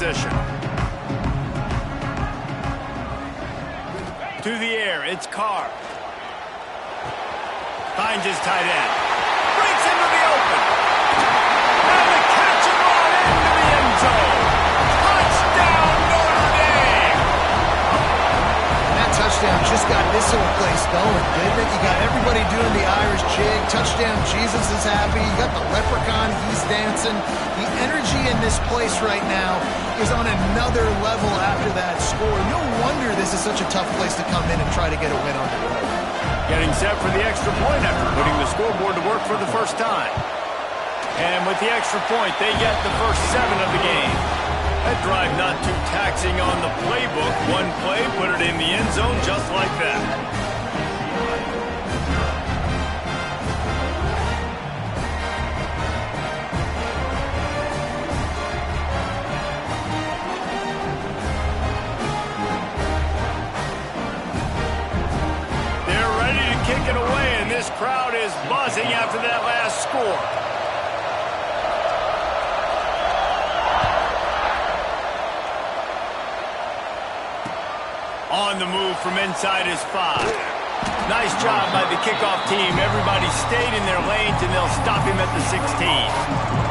position. To the air, it's Carr. Finds his tight end. Breaks into the open. And the catch and run into the end zone. Touchdown, Notre Dame! And that touchdown just got this whole place going, didn't it? You got everybody doing the Irish jig. Touchdown, Jesus is happy. You got the leprechaun, he's dancing. The energy in this place right now is on another level after that score. No wonder this is such a tough place to come in and try to get a win on the road. Getting set for the extra point after putting the scoreboard to work for the first time. And with the extra point, they get the first 7 of the game. That drive not too taxing on the playbook. One play, put it in the end zone just like that. Kick it away, and this crowd is buzzing after that last score. On the move from inside his 5. Nice job by the kickoff team. Everybody stayed in their lanes, and they'll stop him at the 16.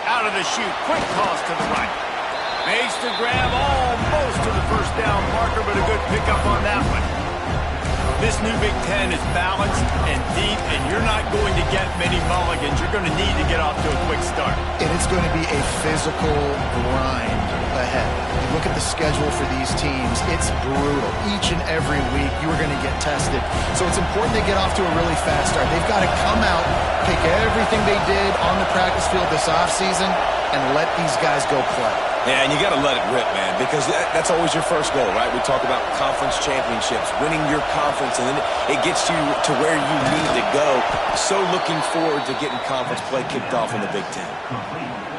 Out of the shoot, quick toss to the right. Makes the grab almost to the first down marker, but a good pickup on that one. This new Big Ten is balanced and deep, and you're not going to get many mulligans. You're going to need to get off to a quick start. And it's going to be a physical grind ahead. You look at the schedule for these teams, it's brutal. Each and every week, you are going to get tested. So it's important they get off to a really fast start. They've got to come out, pick everything they did on the practice field this offseason, and let these guys go play. Yeah, and you got to let it rip, man, because that's always your first goal, right? We talk about conference championships, winning your conference, and then it gets you to where you need to go. So looking forward to getting conference play kicked off in the Big Ten.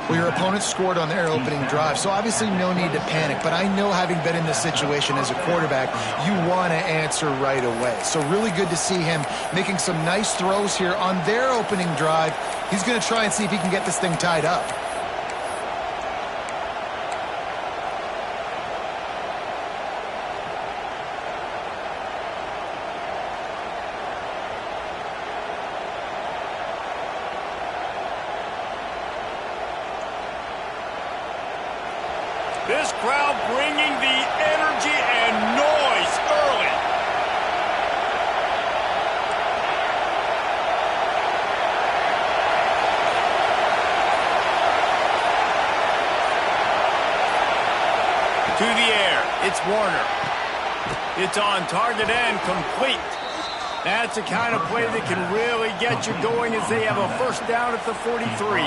Well, your opponent scored on their opening drive, so obviously no need to panic. But I know, having been in this situation as a quarterback, you want to answer right away. So really good to see him making some nice throws here on their opening drive. He's going to try and see if he can get this thing tied up. This crowd bringing the energy and noise early. To the air, it's Warner. It's on target and complete. That's the kind of play that can really get you going as they have a first down at the 43.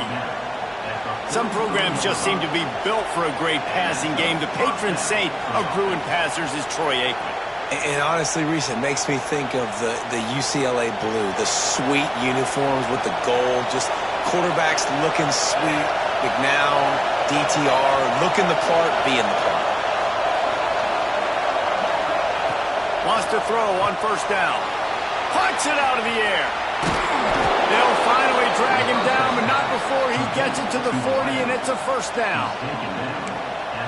Some programs just seem to be built for a great passing game. The patron saint of Bruin passers is Troy Aikman. And honestly, Reese, it makes me think of the UCLA blue, the sweet uniforms with the gold, just quarterbacks looking sweet, McNown, DTR, looking the part, being the part. Wants to throw on first down. Punts it out of the air. They'll finally drag him down, but not before he gets it to the 40, and it's a first down.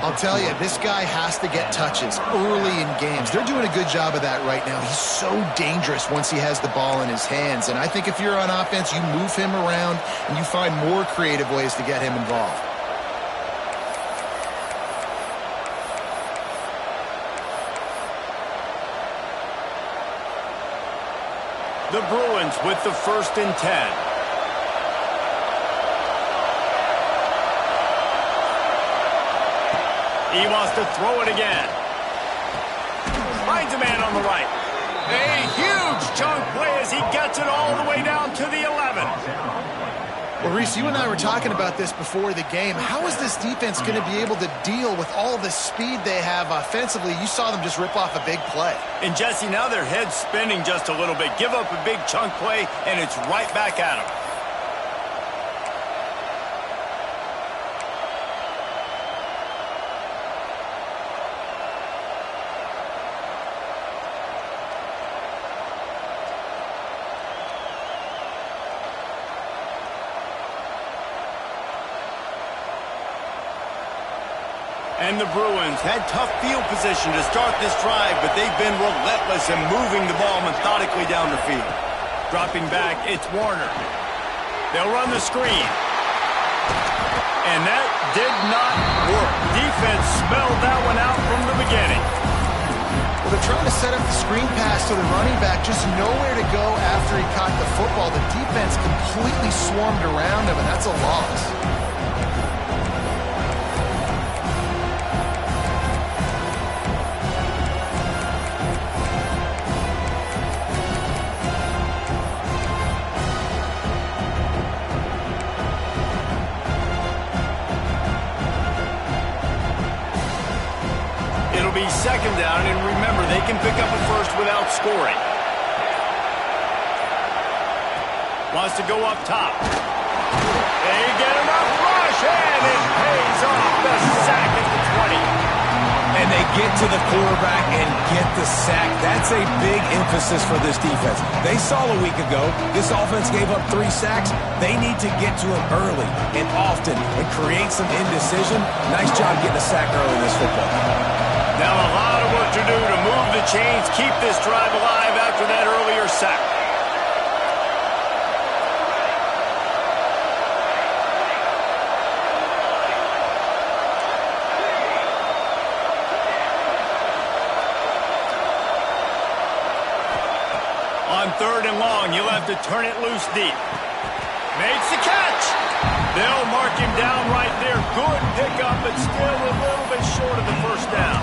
I'll tell you, this guy has to get touches early in games. They're doing a good job of that right now. He's so dangerous once he has the ball in his hands. And I think if you're on offense, you move him around and you find more creative ways to get him involved. The Bruins with the 1st and 10. He wants to throw it again. Finds a man on the right. A huge chunk play as he gets it all the way down to the 11. Well, Reese, you and I were talking about this before the game. How is this defense going to be able to deal with all the speed they have offensively? You saw them just rip off a big play. And, Jesse, now their head's spinning just a little bit. Give up a big chunk play, and it's right back at them. And the Bruins had tough field position to start this drive, but they've been relentless in moving the ball methodically down the field. Dropping back, it's Warner. They'll run the screen. And that did not work. Defense smelled that one out from the beginning. Well, they're trying to set up the screen pass to the running back, just nowhere to go after he caught the football. The defense completely swarmed around him, and that's a loss. Second down, and remember, they can pick up a first without scoring. Wants to go up top. They get him up rush, and it pays off. The sack at the 20. And they get to the quarterback and get the sack. That's a big emphasis for this defense. They saw a week ago, this offense gave up 3 sacks. They need to get to him early and often and create some indecision. Nice job getting a sack early in this football game. Now a lot of work to do to move the chains, keep this drive alive after that earlier sack. On 3rd and long, you'll have to turn it loose deep. Makes the catch. They'll mark him down right there. Good pickup, but still a little bit short of the first down.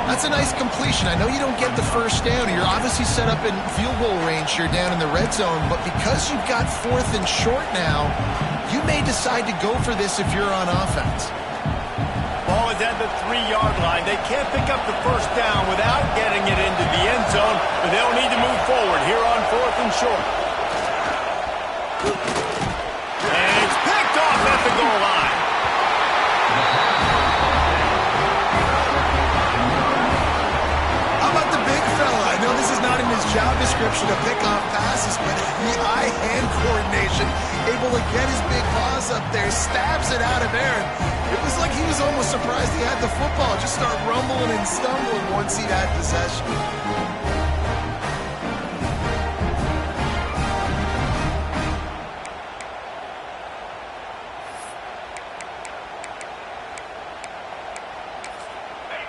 That's a nice completion. I know you don't get the first down. You're obviously set up in field goal range here down in the red zone, but because you've got 4th and short now, you may decide to go for this if you're on offense. Ball is at the 3-yard line. They can't pick up the first down without getting it into the end zone, but they'll need to move forward here on 4th and short. And it's picked off at the goal line. How about the big fella? I know this is not in his job description to pick off passes, but the eye-hand coordination, able to get his big paws up there, stabs it out of there. It was like he was almost surprised he had the football. Just start rumbling and stumbling once he had possession.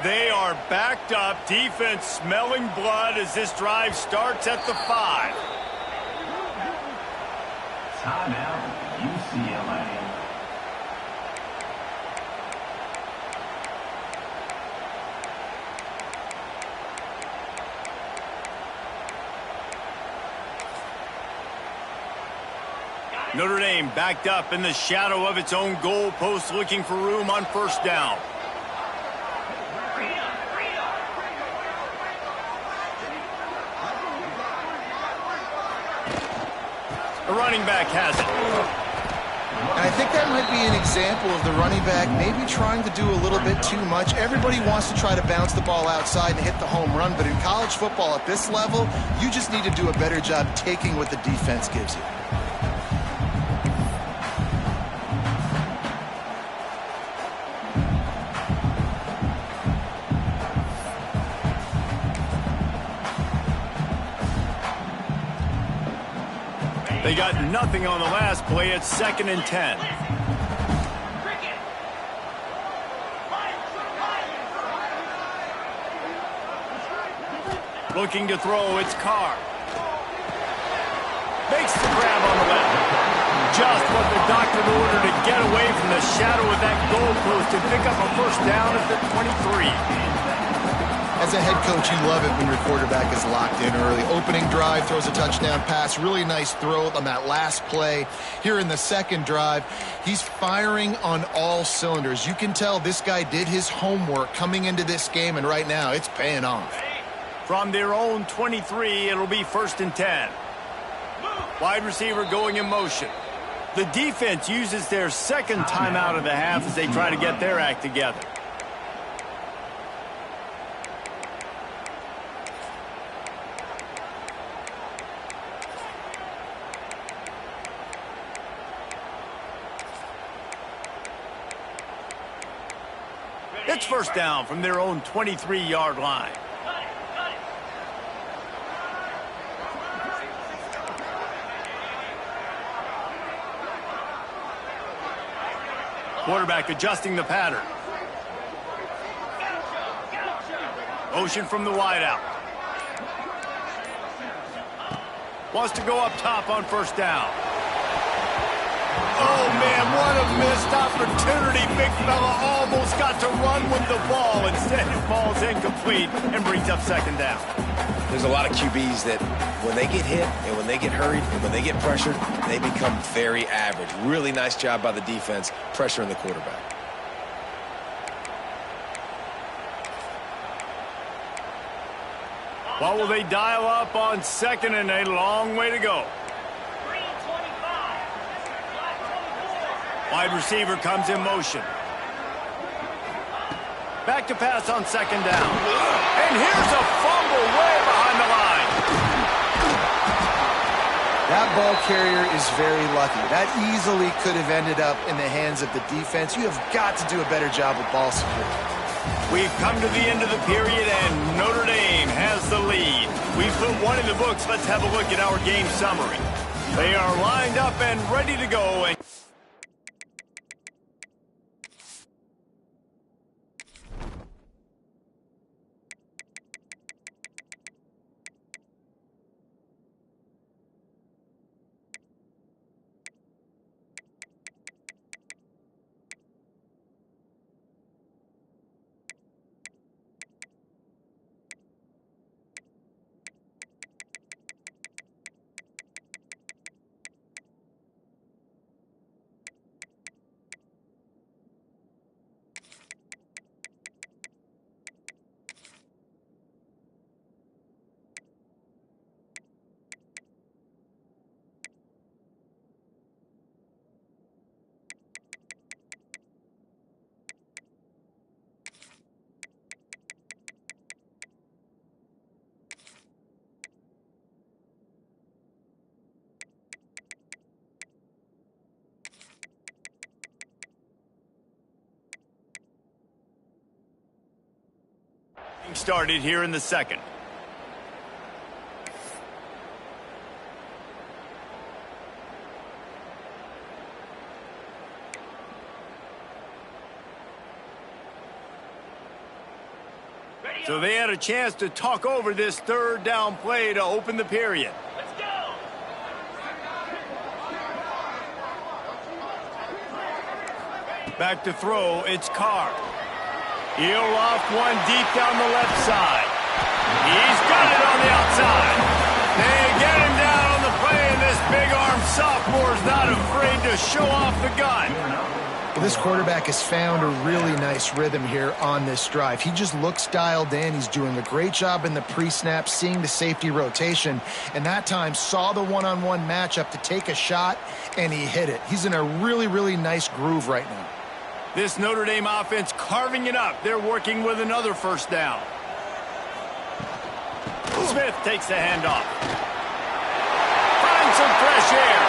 They are backed up, defense smelling blood as this drive starts at the 5. Timeout, UCLA. Notre Dame backed up in the shadow of its own goal post, looking for room on first down. The running back has it. And I think that might be an example of the running back maybe trying to do a little bit too much. Everybody wants to try to bounce the ball outside and hit the home run, but in college football at this level, you just need to do a better job taking what the defense gives you. They got nothing on the last play. It's 2nd and 10. Looking to throw, it's Carr. Makes the grab on the left. Just what the doctor ordered to get away from the shadow of that goalpost and pick up a first down at the 23. As a head coach, you love it when your quarterback is locked in early. Opening drive, throws a touchdown pass. Really nice throw on that last play. Here in the second drive, he's firing on all cylinders. You can tell this guy did his homework coming into this game, and right now it's paying off. From their own 23, it'll be 1st and 10. Wide receiver going in motion. The defense uses their second timeout of the half as they try to get their act together. It's 1st down from their own 23-yard line. Quarterback adjusting the pattern. Motion from the wideout. Wants to go up top on 1st down. Oh, man, what a missed opportunity. Big fella almost got to run with the ball. Instead, it falls incomplete and brings up 2nd down. There's a lot of QBs that when they get hit and when they get hurried and when they get pressured, they become very average. Really nice job by the defense pressuring the quarterback. What will they dial up on 2nd and a long way to go? Wide receiver comes in motion. Back to pass on 2nd down. And here's a fumble way behind the line. That ball carrier is very lucky. That easily could have ended up in the hands of the defense. You have got to do a better job with ball security. We've come to the end of the period, and Notre Dame has the lead. We've put one in the books. Let's have a look at our game summary. They are lined up and ready to go. Started here in the second. So they had a chance to talk over this 3rd down play to open the period. Let's go. Back to throw, it's Carr. He'll loft one deep down the left side. He's got it on the outside. They get him down on the play, and this big-armed sophomore's not afraid to show off the gun. Well, this quarterback has found a really nice rhythm here on this drive. He just looks dialed in. He's doing a great job in the pre-snap, seeing the safety rotation, and that time saw the one-on-one matchup to take a shot, and he hit it. He's in a really, really nice groove right now. This Notre Dame offense carving it up. They're working with another 1st down. Smith takes the handoff. Finds some fresh air.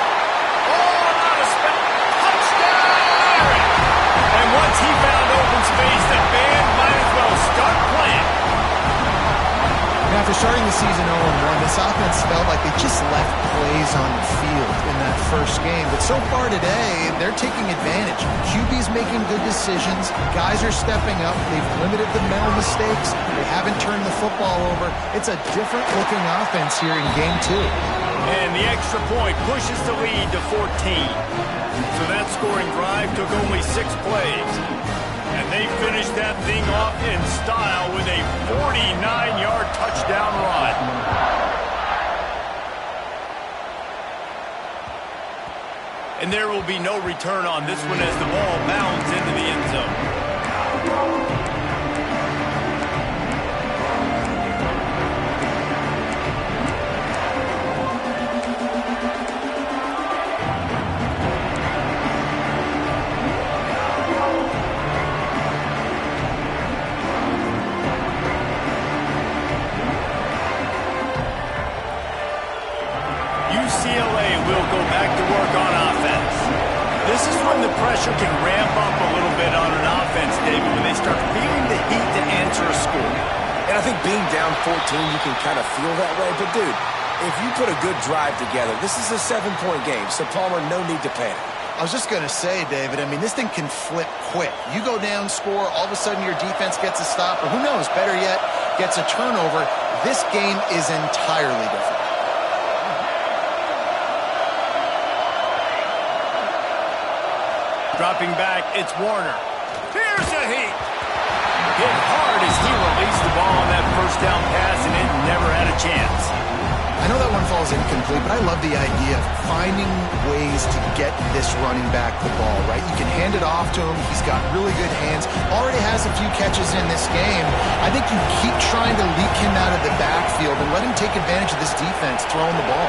Oh, not a touchdown! And once he found open space, the band might as well start playing. Now, after starting the season 0-1, this offense felt like they just left plays on the field in that first game. But so far today, they're taking advantage. QB's making good decisions. Guys are stepping up. They've limited the mental mistakes. They haven't turned the football over. It's a different-looking offense here in Game 2. And the extra point pushes the lead to 14. So that scoring drive took only 6 plays. And they finished that thing off in style with a 49-yard touchdown run. And there will be no return on this one as the ball bounds into the end zone. UCLA will go back to work on offense. This is when the pressure can ramp up a little bit on an offense, David, when they start feeling the heat to answer a score. And I think being down 14, you can kind of feel that way. But, dude, if you put a good drive together, this is a 7-point game. So, Palmer, no need to panic. I was just going to say, David, I mean, this thing can flip quick. You go down, score, all of a sudden your defense gets a stop, or who knows, better yet, gets a turnover. This game is entirely different. Dropping back, it's Warner. Here's a heat. Hit hard as he released the ball on that first down pass, and it never had a chance. I know that one falls incomplete, but I love the idea of finding ways to get this running back the ball, right? You can hand it off to him. He's got really good hands. Already has a few catches in this game. I think you keep trying to leak him out of the backfield and let him take advantage of this defense throwing the ball.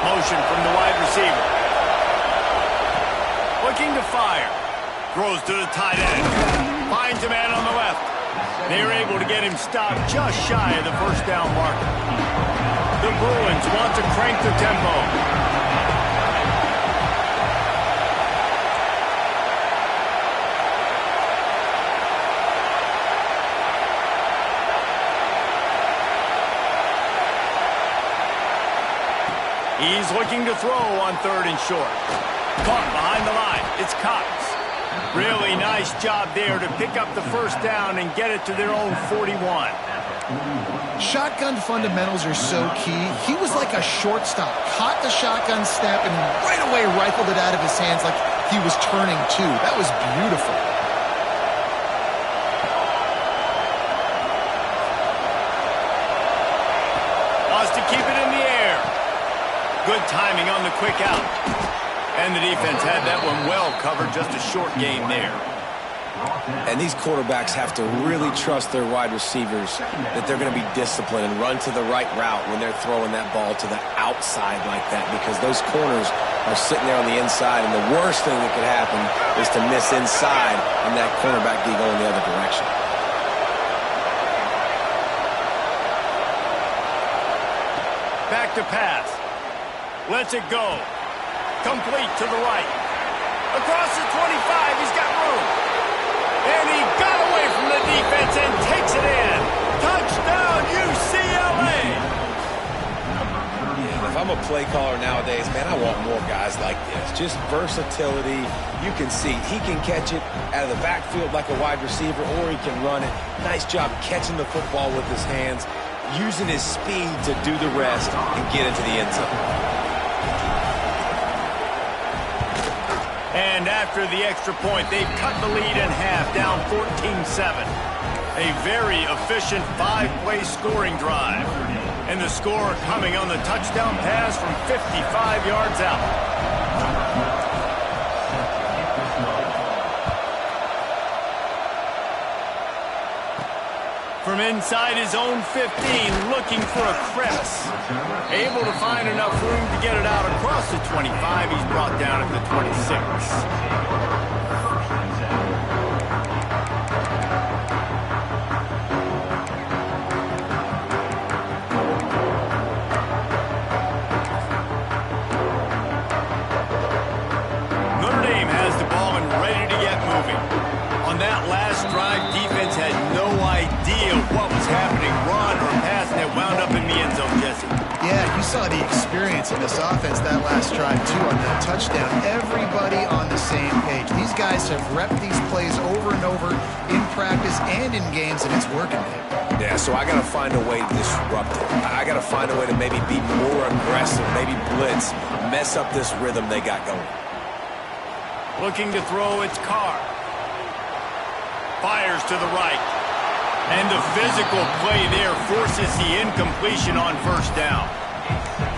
Motion from the wide receiver. Looking to fire. Throws to the tight end. Finds a man on the left. They are able to get him stopped just shy of the first down marker. The Bruins want to crank the tempo. He's looking to throw on 3rd and short. Caught behind the line. It's Cox. Really nice job there to pick up the first down and get it to their own 41. Shotgun fundamentals are so key. He was like a shortstop. Caught the shotgun snap and right away rifled it out of his hands like he was turning two. That was beautiful. Wants to keep it in the air. Good timing on the quick out. And the defense had that one well covered, just a short game there. And these quarterbacks have to really trust their wide receivers that they're going to be disciplined and run to the right route when they're throwing that ball to the outside like that, because those corners are sitting there on the inside, and the worst thing that could happen is to miss inside and that cornerback be going the other direction. Back to pass. Lets it go. Complete to the right. Across the 25, he's got room. And he got away from the defense and takes it in. Touchdown, UCLA! If I'm a play caller nowadays, man, I want more guys like this. Just versatility. You can see he can catch it out of the backfield like a wide receiver, or he can run it. Nice job catching the football with his hands, using his speed to do the rest and get into the end zone. And after the extra point, they've cut the lead in half, down 14-7. A very efficient 5-play scoring drive. And the score coming on the touchdown pass from 55 yards out. From inside his own 15, looking for a crevice. Able to find enough room to get it out across the 25. He's brought down at the 26. Notre Dame has the ball and ready to get moving. On that last drive, defense had no idea what was happening, run or pass, and it wound up in the end zone, Jesse. Yeah, you saw the experience in this offense that last drive, too, on that touchdown. Everybody on the same page. These guys have repped these plays over and over in practice and in games, and it's working, Dave. Yeah, so I got to find a way to disrupt it. I got to find a way to maybe be more aggressive, maybe blitz, mess up this rhythm they got going. Looking to throw, it's Carr. Fires to the right. And the physical play there forces the incompletion on first down.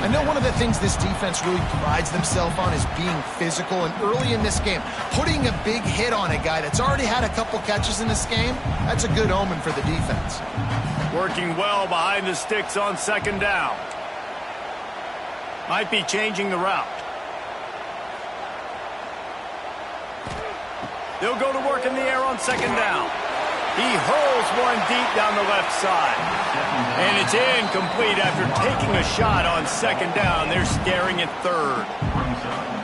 I know one of the things this defense really prides themselves on is being physical, and early in this game, putting a big hit on a guy that's already had a couple catches in this game, that's a good omen for the defense. Working well behind the sticks on second down. Might be changing the route. They'll go to work in the air on second down. He hurls one deep down the left side. And it's incomplete after taking a shot on second down. They're staring at third.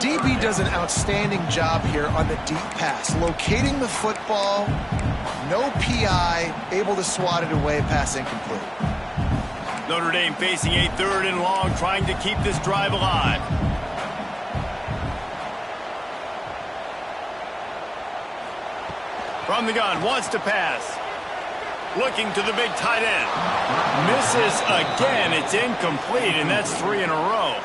DB does an outstanding job here on the deep pass. Locating the football, no PI, able to swat it away, pass incomplete. Notre Dame facing a third and long, trying to keep this drive alive. From the gun, wants to pass. Looking to the big tight end. Misses again. It's incomplete, and that's 3 in a row.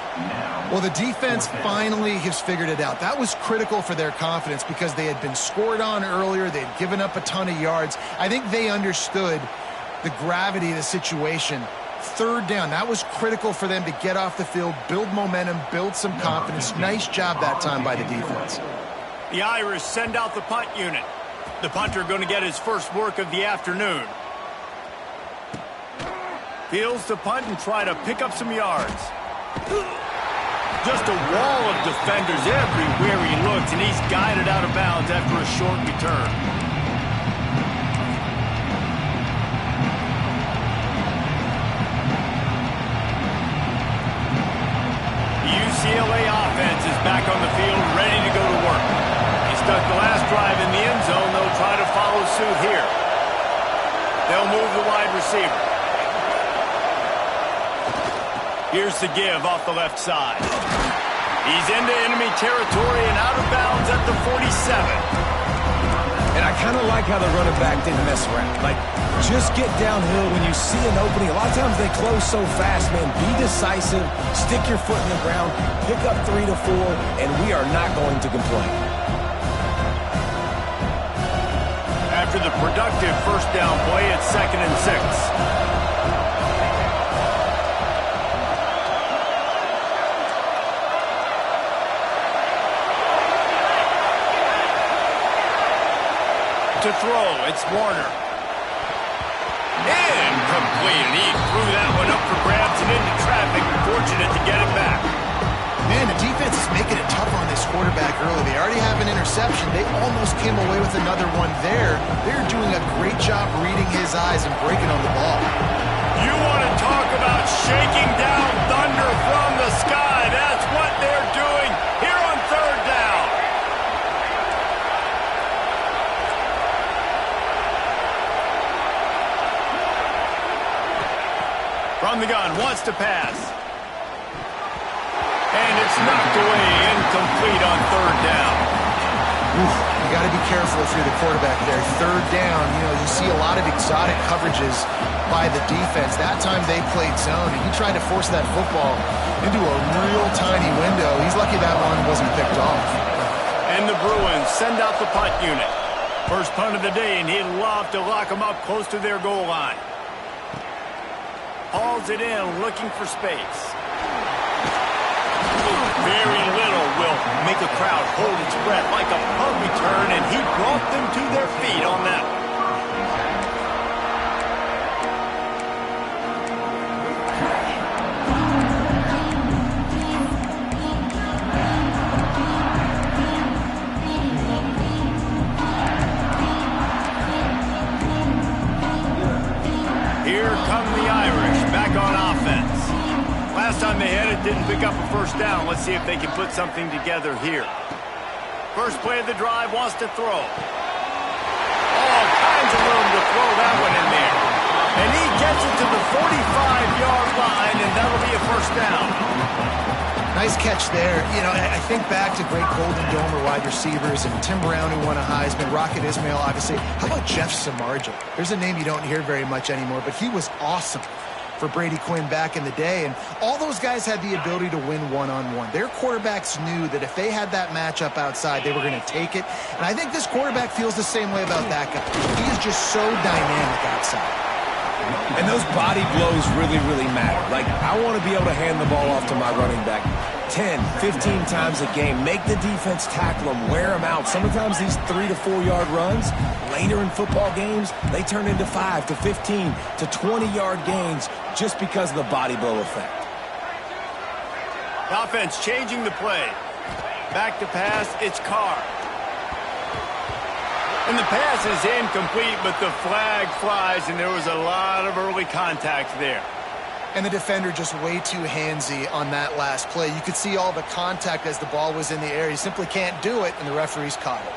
Well, the defense finally has figured it out. That was critical for their confidence because they had been scored on earlier. They had given up a ton of yards. I think they understood the gravity of the situation. Third down, that was critical for them to get off the field, build momentum, build some confidence. Nice job that time by the defense. The Irish send out the punt unit. The punter going to get his first work of the afternoon. Fields to punt and try to pick up some yards. Just a wall of defenders everywhere he looks, and he's guided out of bounds after a short return. The UCLA offense is back on the field, ready to go to work. Stuck the last drive in the end zone. They'll try to follow suit here. They'll move the wide receiver. Here's the give off the left side. He's into enemy territory and out of bounds at the 47. And I kind of like how the running back didn't mess around. Like, just get downhill when you see an opening. A lot of times they close so fast, man. Be decisive, stick your foot in the ground, pick up 3 to 4, and we are not going to complain. After the productive first down play, it's 2nd and 6. To throw, it's Warner. Incomplete, and he threw that one up for grabs and into traffic. Fortunate to get it back. Man, the defense is making it tough on this quarterback early. They already have an interception. They almost came away with another one there. They're doing a great job reading his eyes and breaking on the ball. You want to talk about shaking down thunder from the sky. That's what they're doing here on third down. From the gun, wants to pass. And it's knocked away, incomplete on third down. Oof, you got to be careful if you're the quarterback there. Third down, you see a lot of exotic coverages by the defense. That time they played zone, and he tried to force that football into a real tiny window. He's lucky that one wasn't picked off. And the Bruins send out the punt unit. First punt of the day, and he'd love to lock them up close to their goal line. Hauls it in, looking for space. Very little will make a crowd hold its breath like a punt return, and he brought them to their feet on that one. Here come the Irish, back on offense. Last time they had it, didn't pick up a first down. Let's see if they can put something together here. First play of the drive, wants to throw. All kinds of room to throw that one in there. And he gets it to the 45-yard line, and that'll be a first down. Nice catch there. You know, I think back to great Golden Domer wide receivers and Tim Brown, who won a Heisman, Rocket Ismail, obviously. How about Jeff Samardzija? There's a name you don't hear very much anymore, but he was awesome for Brady Quinn back in the day. And all those guys had the ability to win one-on-one. Their quarterbacks knew that if they had that matchup outside, they were going to take it. And I think this quarterback feels the same way about that guy. He is just so dynamic outside. And those body blows really, really matter. Like, I want to be able to hand the ball off to my running back 10, 15 times a game. Make the defense tackle them, wear them out. Sometimes these 3 to 4 yard runs, later in football games, they turn into 5 to 15 to 20-yard gains just because of the body blow effect. Offense changing the play. Back to pass, it's Carr. And the pass is incomplete, but the flag flies, and there was a lot of early contact there. And the defender just way too handsy on that last play. You could see all the contact as the ball was in the air. He simply can't do it, and the referees caught it.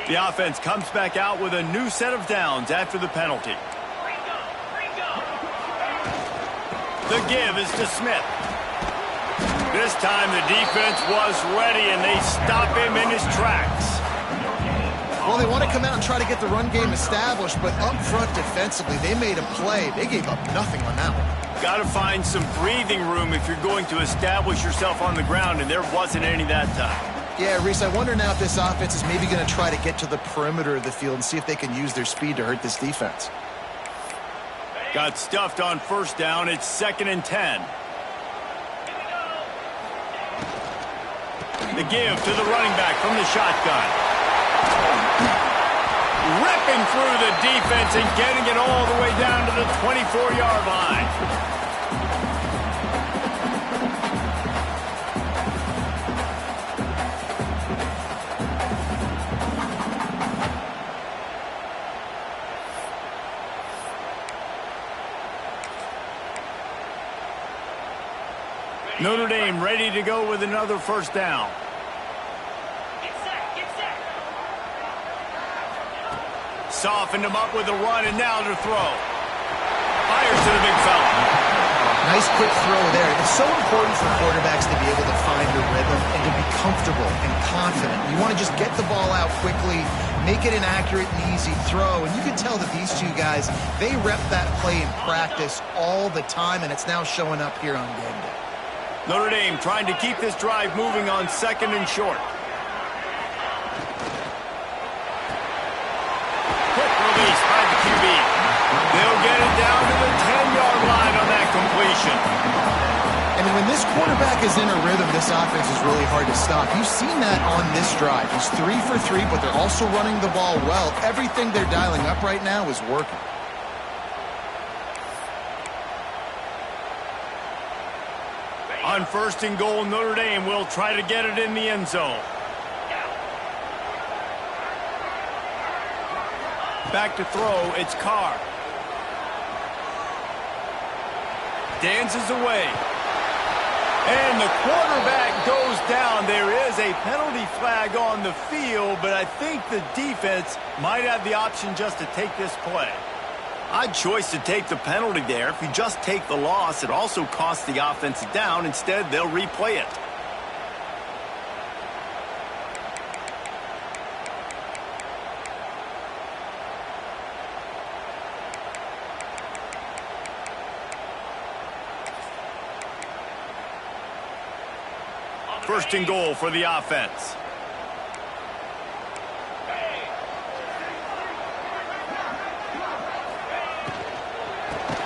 The offense comes back out with a new set of downs after the penalty. The give is to Smith. This time the defense was ready, and they stop him in his tracks. Well, they want to come out and try to get the run game established, but up front defensively, they made a play. They gave up nothing on that one. Got to find some breathing room if you're going to establish yourself on the ground, and there wasn't any that time. Yeah, Reese, I wonder now if this offense is maybe going to try to get to the perimeter of the field and see if they can use their speed to hurt this defense. Got stuffed on first down. It's 2nd and 10. The give to the running back from the shotgun. Ripping through the defense and getting it all the way down to the 24-yard line. Notre Dame ready to go with another first down. Get set. Softened him up with a run, and now to throw. Fires to the big fella. Nice quick throw there. It's so important for quarterbacks to be able to find a rhythm and to be comfortable and confident. You want to just get the ball out quickly, make it an accurate and easy throw. And you can tell that these two guys, they rep that play in practice all the time, and it's now showing up here on game day. Notre Dame trying to keep this drive moving on 2nd and short. Quick release by the QB. They'll get it down to the 10-yard line on that completion. And when this quarterback is in a rhythm, this offense is really hard to stop. You've seen that on this drive. He's 3 for 3, but they're also running the ball well. Everything they're dialing up right now is working. On 1st and goal, Notre Dame will try to get it in the end zone. Back to throw, it's Carr. Dances away. And the quarterback goes down. There is a penalty flag on the field, but I think the defense might have the option just to take this play. Odd choice to take the penalty there. If you just take the loss, it also costs the offense down. Instead, they'll replay it. First and goal for the offense.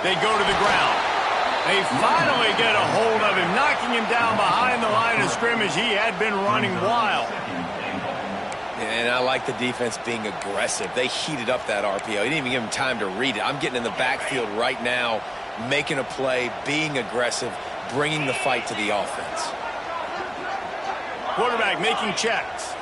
They go to the ground. They finally get a hold of him, knocking him down behind the line of scrimmage. He had been running wild. And I like the defense being aggressive. They heated up that RPO. He didn't even give him time to read it. I'm getting in the backfield right now, making a play, being aggressive, bringing the fight to the offense. Quarterback making checks.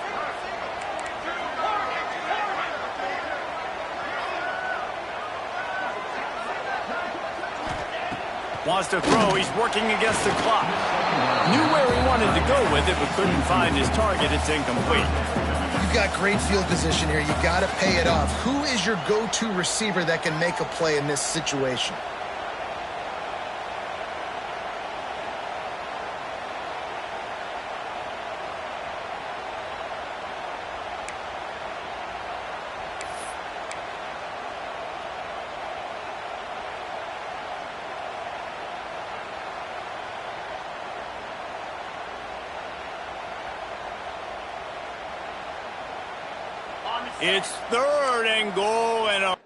Wants to throw. He's working against the clock. Knew where he wanted to go with it, but couldn't find his target. It's incomplete. You've got great field position here. You got to pay it off. Who is your go-to receiver that can make a play in this situation? It's 3rd and goal and a